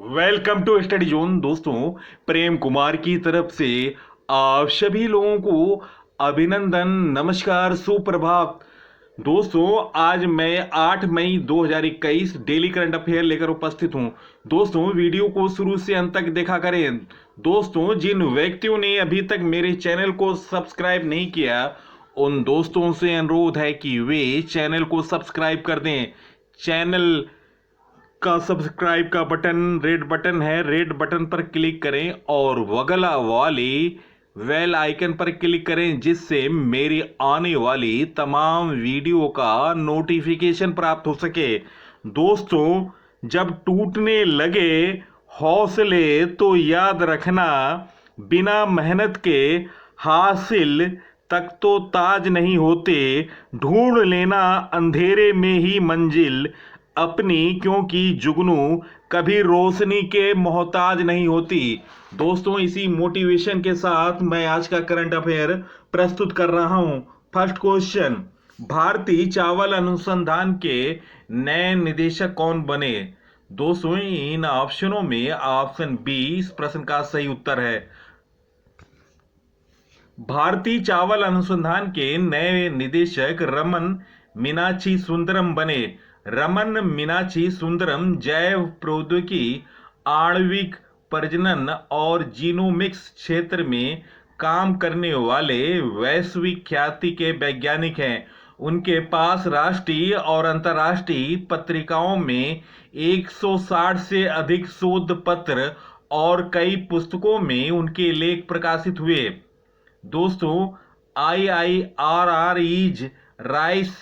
Welcome to study zone. दोस्तों, प्रेम कुमार की तरफ से आप सभी लोगों को अभिनंदन, नमस्कार, सुप्रभात। दोस्तों, आज मैं 8 मई 2021 डेली करंट अफेयर लेकर उपस्थित हूं। दोस्तों, वीडियो को शुरू से अंत तक देखा करें। दोस्तों, जिन व्यक्तियों ने अभी तक मेरे चैनल को सब्सक्राइब नहीं किया, उन दोस्तों से अनुरोध है कि वे चैनल को सब्सक्राइब कर दें। चैनल का सब्सक्राइब का बटन रेड बटन है, रेड बटन पर क्लिक करें और वगला वाली बेल आइकन पर क्लिक करें, जिससे मेरी आने वाली तमाम वीडियो का नोटिफिकेशन प्राप्त हो सके। दोस्तों, जब टूटने लगे हौसले तो याद रखना, बिना मेहनत के हासिल तक तो ताज नहीं होते। ढूंढ लेना अंधेरे में ही मंजिल अपनी, क्योंकि जुगनू कभी रोशनी के मोहताज नहीं होती। दोस्तों, इसी मोटिवेशन के साथ मैं आज का करंट अफेयर प्रस्तुत कर रहा हूं। फर्स्ट क्वेश्चन, भारतीय चावल अनुसंधान के नए निदेशक कौन बने? दोस्तों, इन ऑप्शनों में ऑप्शन बी इस प्रश्न का सही उत्तर है। भारतीय चावल अनुसंधान के नए निदेशक रमन मीनाक्षी सुंदरम बने। रमन मीनाक्षी सुंदरम जैव प्रौद्योगिकी, आणविक प्रजनन और जीनोमिक्स क्षेत्र में काम करने वाले वैश्विक ख्याति के वैज्ञानिक हैं। उनके पास राष्ट्रीय और अंतर्राष्ट्रीय पत्रिकाओं में 160 से अधिक शोध पत्र और कई पुस्तकों में उनके लेख प्रकाशित हुए। दोस्तों, IIRR is rice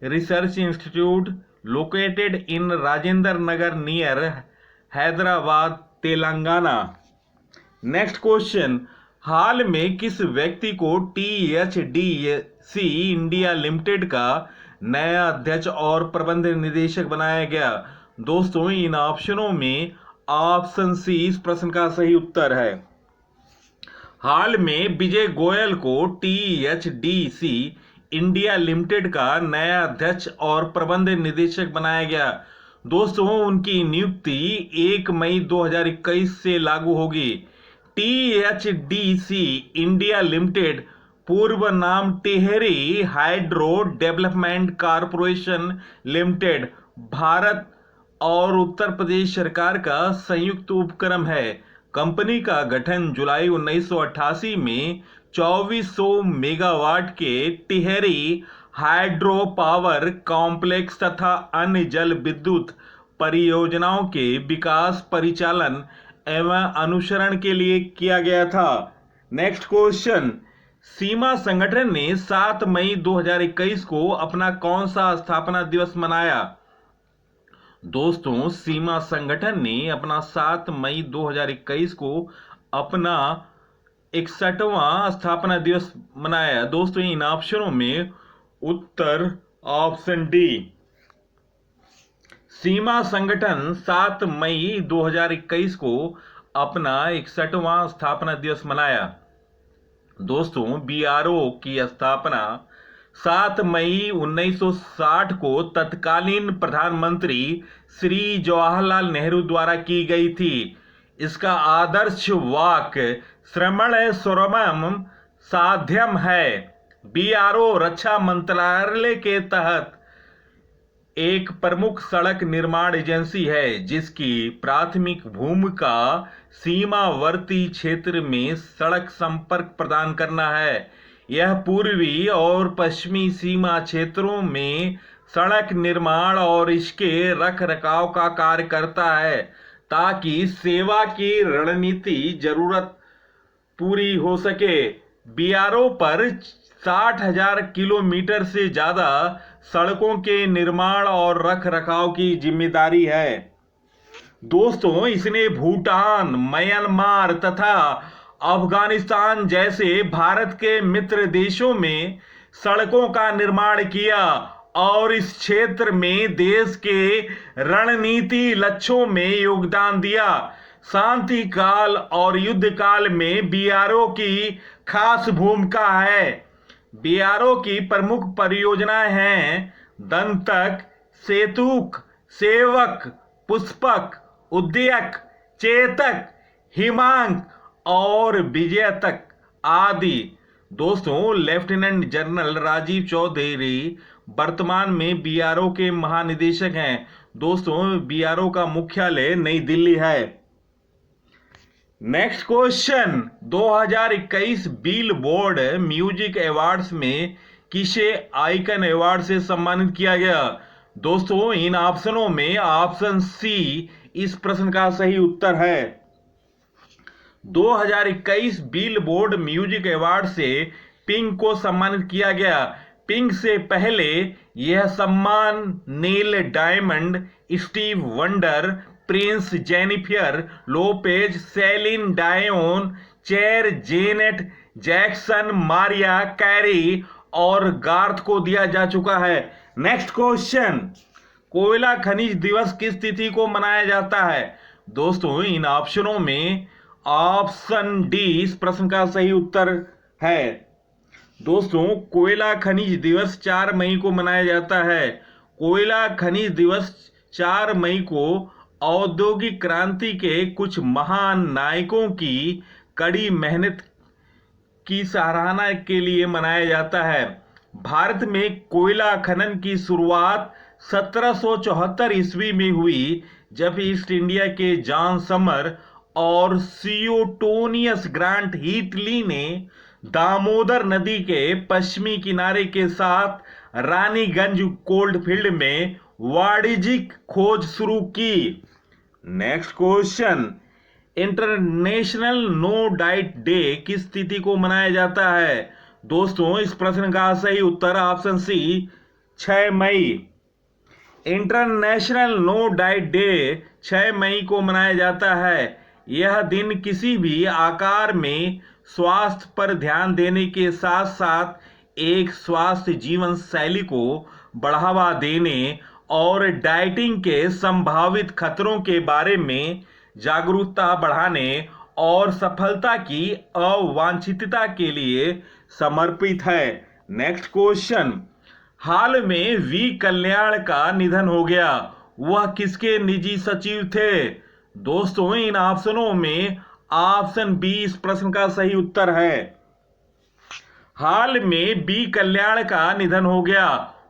research institute located in Rajendra Nagar near Hyderabad, Telangana. Next question, हाल में किस व्यक्ति को THDC इंडिया लिमिटेड का नया अध्यक्ष और प्रबंध निदेशक बनाया गया? दोस्तों, इन ऑप्शनों में ऑप्शन सी इस प्रश्न का सही उत्तर है। हाल में विजय गोयल को THDC इंडिया लिमिटेड का नया अध्यक्ष और प्रबंध निदेशक बनाया गया। दोस्तों, उनकी नियुक्ति 1 मई 2021 से लागू होगी। THDC इंडिया लिमिटेड पूर्व नाम Tehri hydro development corporation limited Bharat और उत्तर प्रदेश सरकार का संयुक्त उपक्रम है। कंपनी का गठन जुलाई 1988 में 2400 मेगावाट के टिहरी हाइड्रो पावर कॉम्प्लेक्स तथा अन्य जल विद्युत परियोजनाओं के विकास, परिचालन एवं अनुसरण के लिए किया गया था। नेक्स्ट क्वेश्चन, सीमा संगठन ने 7 मई 2021 को अपना कौन सा स्थापना दिवस मनाया? दोस्तों, सीमा संगठन ने अपना 7 मई 2021 को अपना 61वां स्थापना दिवस मनाया। दोस्तों, इन ऑप्शनों में उत्तर ऑप्शन डी। सीमा संगठन 7 मई 2021 को अपना 61वां स्थापना दिवस मनाया। दोस्तों, BRO की स्थापना 7 मई 1960 को तत्कालीन प्रधानमंत्री श्री जवाहरलाल नेहरू द्वारा की गई थी। इसका आदर्श वाक्य श्रमण स्वरमम साध्यम है। BRO रक्षा मंत्रालय के तहत एक प्रमुख सड़क निर्माण एजेंसी है, जिसकी प्राथमिक भूमिका सीमावर्ती क्षेत्र में सड़क संपर्क प्रदान करना है। यह पूर्वी और पश्चिमी सीमा क्षेत्रों में सड़क निर्माण और इसके रख रखाव का कार्य करता है, ताकि सेवा की रणनीति जरूरत पूरी हो सके। BRO पर 60,000 किलोमीटर से ज्यादा सड़कों के निर्माण और रख रखाव की जिम्मेदारी है। दोस्तों, इसने भूटान, म्यांमार तथा अफगानिस्तान जैसे भारत के मित्र देशों में सड़कों का निर्माण किया और इस क्षेत्र में देश के रणनीति लक्ष्यों में योगदान दिया। शांति काल और युद्ध काल में BRO की खास भूमिका है। BRO की प्रमुख परियोजनाएं हैं दंतक, सेतुक, सेवक, पुष्पक, उद्यक, चेतक, हिमांक और विजयतक आदि। दोस्तों, लेफ्टिनेंट जनरल राजीव चौधरी वर्तमान में बीआरओ के महानिदेशक हैं। दोस्तों, बीआरओ का मुख्यालय नई दिल्ली है। Next question, 2021 Billboard music awards में किसे आइकन अवार्ड से सम्मानित किया गया? दोस्तों, इन ऑप्शनों में ऑप्शन सी इस प्रश्न का सही उत्तर है। 2021 बिलबोर्ड म्यूजिक अवार्ड से पिंक को सम्मानित किया गया। पिंक से पहले यह सम्मान Neil Diamond, Steve Wonder, Prince, Jennifer Lopez, Celine Dion, Cher, Janet Jackson, Mariah Carey और गार्थ को दिया जा चुका है। नेक्स्ट क्वेश्चन, कोयला खनिज दिवस किस तिथि को मनाया जाता है? दोस्तों, इन ऑप्शनों में ऑप्शन डी इस प्रश्न का सही उत्तर है। दोस्तों, कोयला खनिज दिवस 4 मई को मनाया जाता है। कोयला खनिज दिवस 4 मई को औद्योगिक क्रांति के कुछ महान नायकों की कड़ी मेहनत की सराहना के लिए मनाया जाता है। भारत में कोयला खनन की शुरुआत 1774 ईस्वी में हुई, जब ईस्ट इंडिया के जॉन समर और सियोटोनियस ग्रांट हीटली ने दामोदर नदी के पश्चिमी किनारे के साथ रानीगंज कोल्डफील्ड में वाणिज्यिक खोज शुरू की। Next question, international no diet day किस तिथि को मनाया जाता है? दोस्तों, इस प्रश्न का सही उत्तर ऑप्शन सी 6 मई। इंटरनेशनल नो डाइट डे 6 मई को मनाया जाता है। यह दिन किसी भी आकार में स्वास्थ्य पर ध्यान देने के साथ साथ एक स्वास्थ्य जीवन शैली को बढ़ावा देने और डाइटिंग के संभावित खतरों के बारे में जागरूकता बढ़ाने और सफलता की अवांछितता के लिए समर्पित है। नेक्स्ट क्वेश्चन, हाल में वी कल्याण का निधन हो गया, वह किसके निजी सचिव थे? दोस्तों, इन ऑप्शनों में ऑप्शन बी इस प्रश्न का सही उत्तर है। हाल में बी कल्याण का निधन हो गया,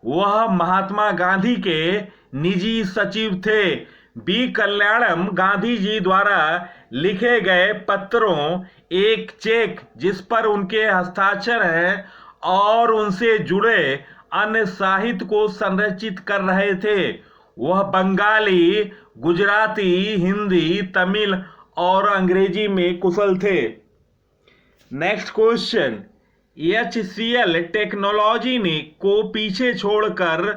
वह महात्मा गांधी के निजी सचिव थे। बी कल्याणम गांधी जी द्वारा लिखे गए पत्रों, एक चेक जिस पर उनके हस्ताक्षर हैं और उनसे जुड़े अन्य साहित्य को संरचित कर रहे थे। वह बंगाली, गुजराती, हिंदी, तमिल और अंग्रेजी में कुशल थे। नेक्स्ट क्वेश्चन, HCL टेक्नोलॉजी ने को पीछे छोड़कर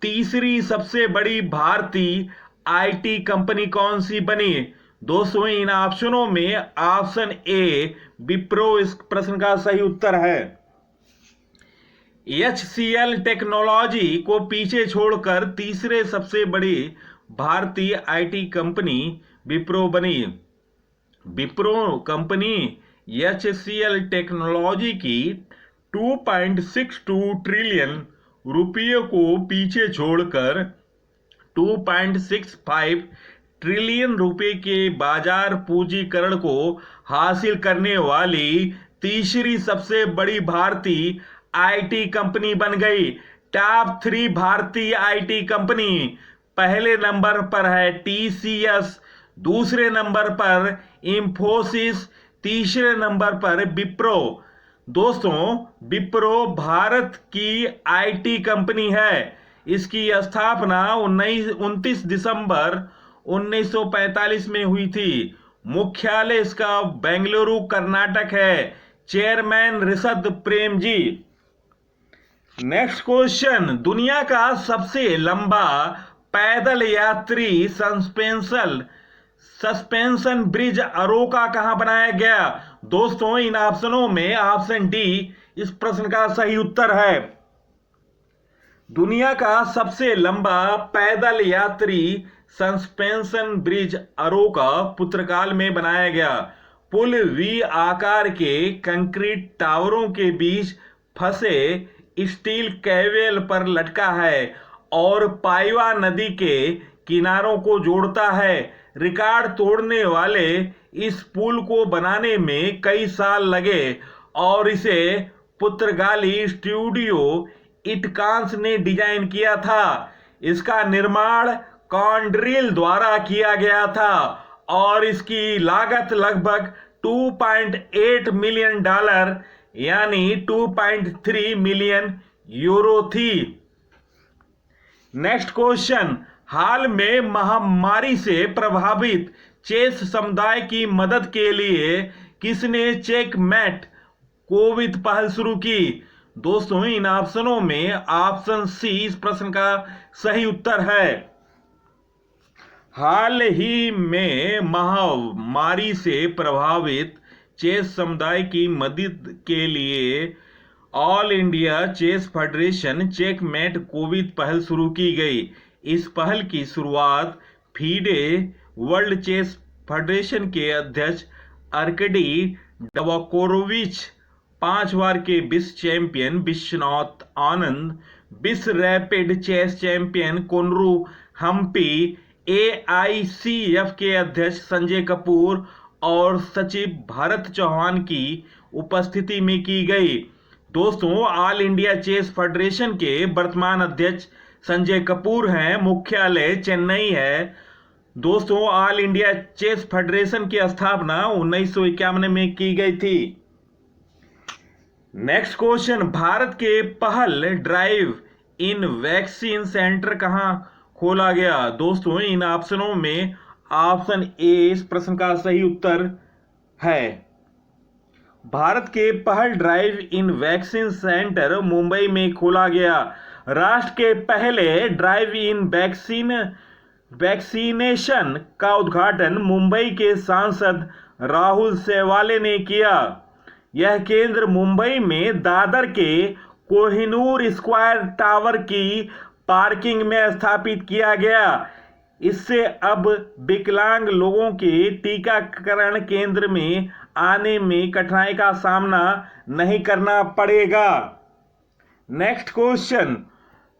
तीसरी सबसे बड़ी भारतीय आईटी कंपनी कौन सी बनी? दोस्तों, इन ऑप्शनों में ऑप्शन ए विप्रो इस प्रश्न का सही उत्तर है। HCL टेक्नोलॉजी को पीछे छोड़कर तीसरे सबसे बड़ी भारतीय आईटी कंपनी विप्रो बनी। विप्रो कंपनी HCL टेक्नोलॉजी की 2.62 ट्रिलियन रुपये को पीछे छोड़कर 2.65 ट्रिलियन रुपए के बाजार पूंजीकरण को हासिल करने वाली तीसरी सबसे बड़ी भारतीय आईटी कंपनी बन गई। टॉप 3 भारतीय आईटी कंपनी, पहले नंबर पर है TCS, दूसरे नंबर पर इंफोसिस, तीसरे नंबर पर विप्रो। दोस्तों, विप्रो भारत की आईटी कंपनी है। इसकी स्थापना 29 दिसंबर 1945 में हुई थी। मुख्यालय इसका बेंगलुरु, कर्नाटक है। Chairman Rishabh Prem ji. Next question, दुनिया का सबसे लंबा पैदल यात्री सस्पेंशन ब्रिज अरोका कहां बनाया गया? दोस्तों, इन ऑप्शनों में ऑप्शन डी इस प्रश्न का सही उत्तर है। दुनिया का सबसे लंबा पैदल यात्री सस्पेंशन ब्रिज अरोका पुर्तगाल में बनाया गया। पुल वी आकार के कंक्रीट टावरों के बीच फंसे स्टील केबल पर लटका है और पाइवा नदी के किनारों को जोड़ता है। रिकॉर्ड तोड़ने वाले इस पुल को बनाने में कई साल लगे और इसे पुर्तगाली स्टूडियो इटकांस ने डिजाइन किया था। इसका निर्माण कॉन्ड्रिल द्वारा किया गया था और इसकी लागत लगभग $2.8 मिलियन यानी 2.3 मिलियन यूरो थी। नेक्स्ट क्वेश्चन, हाल में महामारी से प्रभावित चेस समुदाय की मदद के लिए किसने चेकमेट कोविद पहल शुरू की? दोस्तों, इन ऑप्शनों में ऑप्शन सी इस प्रश्न का सही उत्तर है। हाल ही में महामारी से प्रभावित चेस समुदाय की मदद के लिए all India chess federation checkmate Covid पहल शुरू की गई। इस पहल की शुरुआत फीडे वर्ल्ड चेस फेडरेशन के अध्यक्ष अर्कडी डबोकोरोविच, 5 बार के विश्व चैंपियन विश्वनाथ आनंद, विश्व rapid chess champion Koneru Humpy, AICF के अध्यक्ष संजय कपूर और सचिव भरत चौहान की उपस्थिति में की गई। दोस्तों, ऑल इंडिया चेस फेडरेशन के वर्तमान अध्यक्ष संजय कपूर हैं। मुख्यालय चेन्नई है। दोस्तों, ऑल इंडिया चेस फेडरेशन की स्थापना 1951 में की गई थी। नेक्स्ट क्वेश्चन, भारत के पहल ड्राइव इन वैक्सीन सेंटर कहां खोला गया? दोस्तों, इन ऑप्शनों में ऑप्शन ए इस प्रश्न का सही उत्तर है। भारत के पहल ड्राइव इन वैक्सीन सेंटर मुंबई में खोला गया। राष्ट्र के पहले ड्राइव इन वैक्सीनेशन का उद्घाटन मुंबई के सांसद राहुल सेवाले ने किया। यह केंद्र मुंबई में दादर के कोहिनूर स्क्वायर टावर की पार्किंग में स्थापित किया गया। इससे अब विकलांग लोगों के टीकाकरण केंद्र में आने में कठिनाई का सामना नहीं करना पड़ेगा। नेक्स्ट क्वेश्चन,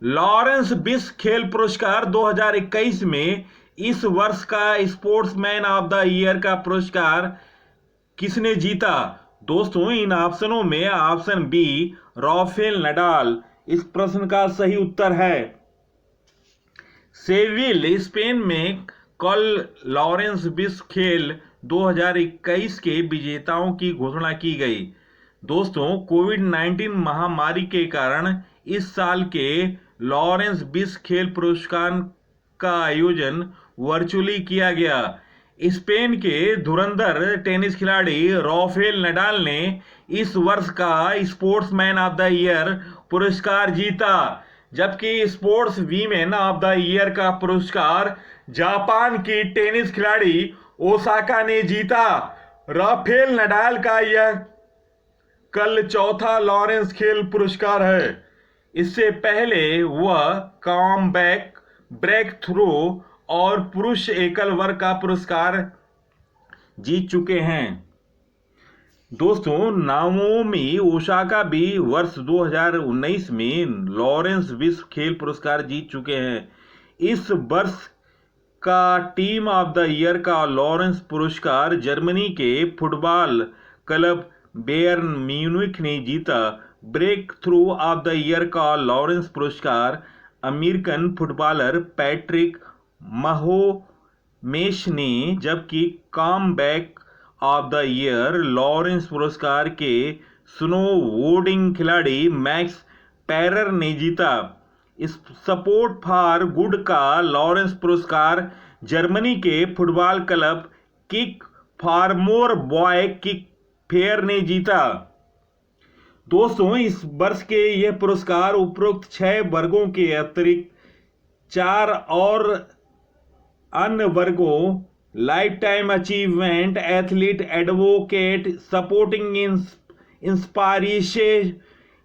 लॉरेंस विश्व खेल पुरस्कार 2021 में इस वर्ष का स्पोर्ट्समैन ऑफ द ईयर का पुरस्कार किसने जीता? दोस्तों, इन ऑप्शनों में ऑप्शन बी राफेल नडाल इस प्रश्न का सही उत्तर है। सेविल, स्पेन में कल लॉरेंस विश्व खेल 2021 के विजेताओं की घोषणा की गई। दोस्तों, कोविड-19 महामारी के कारण इस साल के लॉरेंस विश्व खेल पुरस्कार का आयोजन वर्चुअली किया गया। स्पेन के धुरंधर टेनिस खिलाड़ी राफेल नडाल ने इस वर्ष का स्पोर्ट्समैन ऑफ द ईयर पुरस्कार जीता, जबकि sports women of the year का पुरस्कार जापान की टेनिस खिलाड़ी ओसाका ने जीता। राफेल नडाल का यह कल चौथा लॉरेंस खेल पुरस्कार है। इससे पहले वह कॉमबैक, ब्रेक थ्रो और पुरुष एकल वर्ग का पुरस्कार जीत चुके हैं। दोस्तों, नाओमी ओसाका भी वर्ष 2019 में लॉरेंस विश्व खेल पुरस्कार जीत चुके हैं। इस वर्ष का टीम ऑफ द ईयर का लॉरेंस पुरस्कार जर्मनी के फुटबॉल क्लब बायर्न म्यूनिख ने जीता। Break through of the year का लॉरेंस पुरस्कार अमेरिकन फुटबॉलर पैट्रिक महोमेश ने, जबकि comeback of the year Laureus पुरस्कार के स्नोबोर्डिंग खिलाड़ी मैक्स पैरर ने जीता। इस सपोर्ट फॉर गुड का लॉरेंस पुरस्कार जर्मनी के football club kick for more by kick fair ने जीता। दोस्तों, इस वर्ष के यह पुरस्कार उपरोक्त 6 वर्गों के अतिरिक्त 4 और अन्य वर्गों life time achievement, athlete, advocate, supporting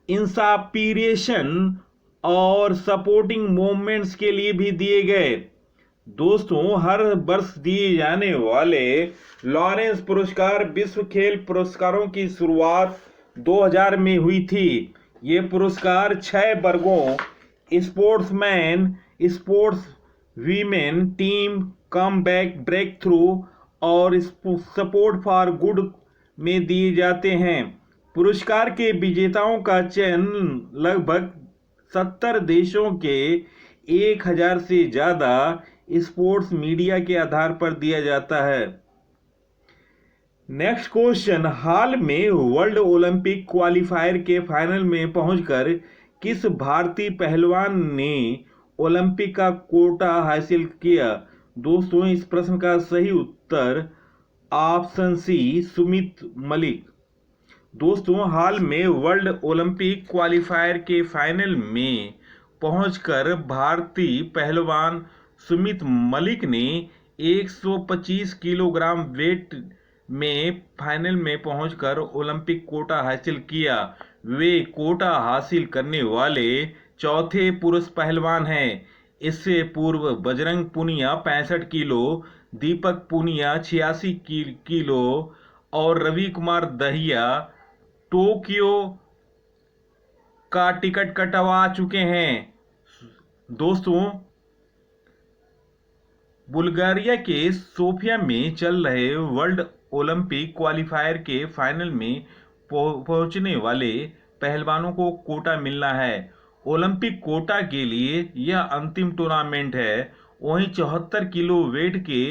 inspiration और सपोर्टिंग मूवमेंट्स के लिए भी दिए गए। दोस्तों, हर वर्ष दिए जाने वाले लॉरेंस पुरस्कार विश्व खेल पुरस्कारों की शुरुआत 2000 में हुई थी। ये पुरस्कार 6 वर्गों sportsman, sports women team come back break through और सपोर्ट फॉर गुड में दिए जाते हैं। पुरस्कार के विजेताओं का चयन लगभग 70 देशों के 1000 से ज़्यादा स्पोर्ट्स मीडिया के आधार पर दिया जाता है। नेक्स्ट क्वेश्चन, हाल में वर्ल्ड ओलंपिक क्वालिफायर के फाइनल में पहुंचकर किस भारतीय पहलवान ने ओलंपिक का कोटा हासिल किया? दोस्तों, इस प्रश्न का सही उत्तर ऑप्शन सी, सुमित मलिक। दोस्तों, हाल में वर्ल्ड ओलंपिक क्वालिफायर के फाइनल में पहुंचकर भारतीय पहलवान सुमित मलिक ने 125 किलोग्राम वेट में फाइनल में पहुंचकर ओलंपिक कोटा हासिल किया। वे कोटा हासिल करने वाले चौथे पुरुष पहलवान हैं। इससे पूर्व बजरंग पुनिया 65 किलो, दीपक पुनिया 86 किलो और रवि कुमार दहिया टोक्यो का टिकट कटवा चुके हैं। दोस्तों, बुल्गारिया के सोफिया में चल रहे वर्ल्ड ओलंपिक क्वालिफायर के फाइनल में पहुंचने वाले पहलवानों को कोटा मिलना है। ओलंपिक कोटा के लिए यह अंतिम टूर्नामेंट है। वहीं 74 किलो वेट के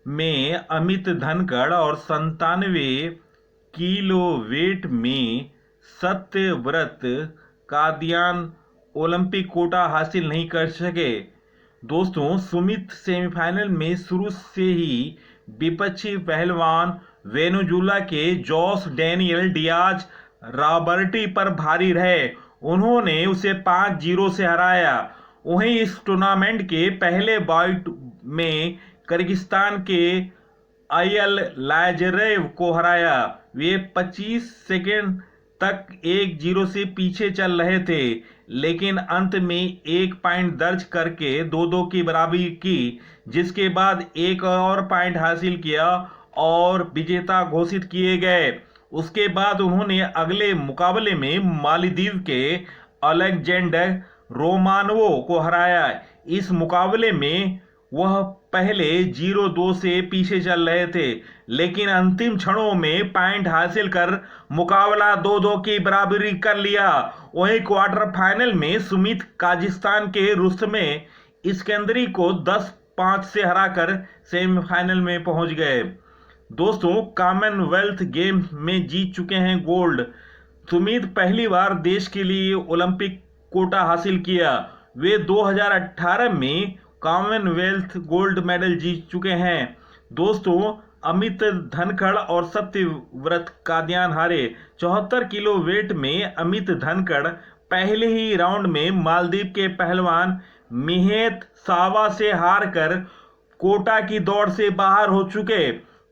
में अमित धनखड़ और 97 किलो वेट में सत्यव्रत कादियान ओलंपिक कोटा हासिल नहीं कर सके। दोस्तों, सुमित सेमीफाइनल में शुरू से ही विपक्षी पहलवान वेनेजुएला के जोस डैनियल डियाज रॉबर्टी पर भारी रहे। उन्होंने उसे 5-0 से हराया। वहीं इस टूर्नामेंट के पहले बाउट में किर्गिस्तान के अयल लाजरेव को हराया। वे 25 सेकेंड तक 1-0 से पीछे चल रहे थे, लेकिन अंत में एक पॉइंट दर्ज करके 2-2 की बराबरी की, जिसके बाद एक और पॉइंट हासिल किया और विजेता घोषित किए गए। उसके बाद उन्होंने अगले मुकाबले में मालदीव के अलेक्जेंडर रोमानोवो को हराया। इस मुकाबले में वह पहले 0-2 से पीछे चल रहे थे, लेकिन अंतिम क्षणों में पॉइंट हासिल कर मुकाबला 2-2 की बराबरी कर लिया। वहीं क्वार्टर फाइनल में सुमित काजाकिस्तान के रुस्तमे इस्कंदरी को 10-5 से हराकर सेमीफाइनल में पहुंच गए। दोस्तों, कॉमनवेल्थ गेम्स में जीत चुके हैं गोल्ड। सुमित पहली बार देश के लिए ओलंपिक कोटा हासिल किया। वे 2018 में कॉमनवेल्थ गोल्ड मेडल जीत चुके हैं। दोस्तों, अमित धनखड़ और सत्यव्रत कादियान हारे। 74 किलो वेट में अमित धनखड़ पहले ही राउंड में मालदीव के पहलवान मिहेत सावा से हारकर कोटा की दौड़ से बाहर हो चुके।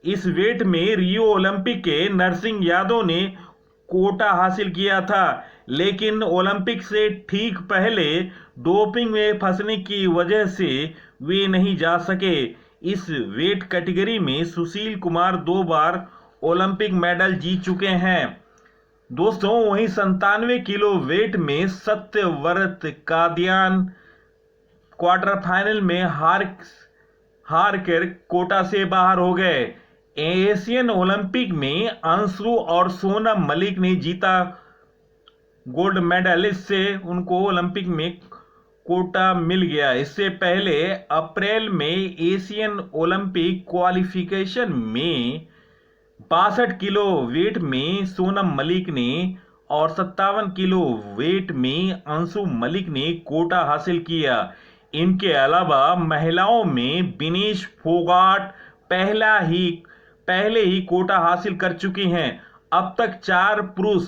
इस वेट में रियो ओलंपिक के नरसिंह यादव ने कोटा हासिल किया था, लेकिन ओलंपिक से ठीक पहले डोपिंग में फंसने की वजह से वे नहीं जा सके। इस वेट कैटेगरी में सुशील कुमार 2 बार ओलंपिक मेडल जीत चुके हैं। दोस्तों, वहीं 97 किलो वेट में सत्यव्रत कादियान क्वार्टर फाइनल में हार कर कोटा से बाहर हो गए। एशियन ओलंपिक में अंशु और सोनम मलिक ने जीता गोल्ड मेडल। इससे उनको ओलंपिक में कोटा मिल गया। इससे पहले अप्रैल में एशियन ओलंपिक क्वालिफिकेशन में 62 किलो वेट में सोनम मलिक ने और 57 किलो वेट में अंशु मलिक ने कोटा हासिल किया। इनके अलावा महिलाओं में विनेश फोगाट पहले ही कोटा हासिल कर चुकी हैं। अब तक 4 पुरुष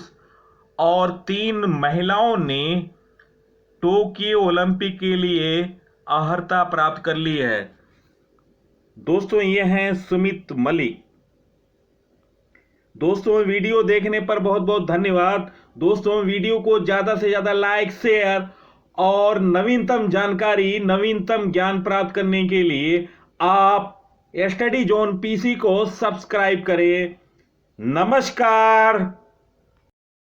और 3 महिलाओं ने टोक्यो ओलंपिक के लिए अर्हता प्राप्त कर ली है। दोस्तों, ये हैं सुमित मलिक। दोस्तों, वीडियो देखने पर बहुत बहुत धन्यवाद। दोस्तों, वीडियो को ज़्यादा से ज़्यादा लाइक, शेयर और नवीनतम जानकारी, नवीनतम ज्ञान प्राप्त करने के लिए आप स्टडी जोन पीसी को सब्सक्राइब करें। नमस्कार।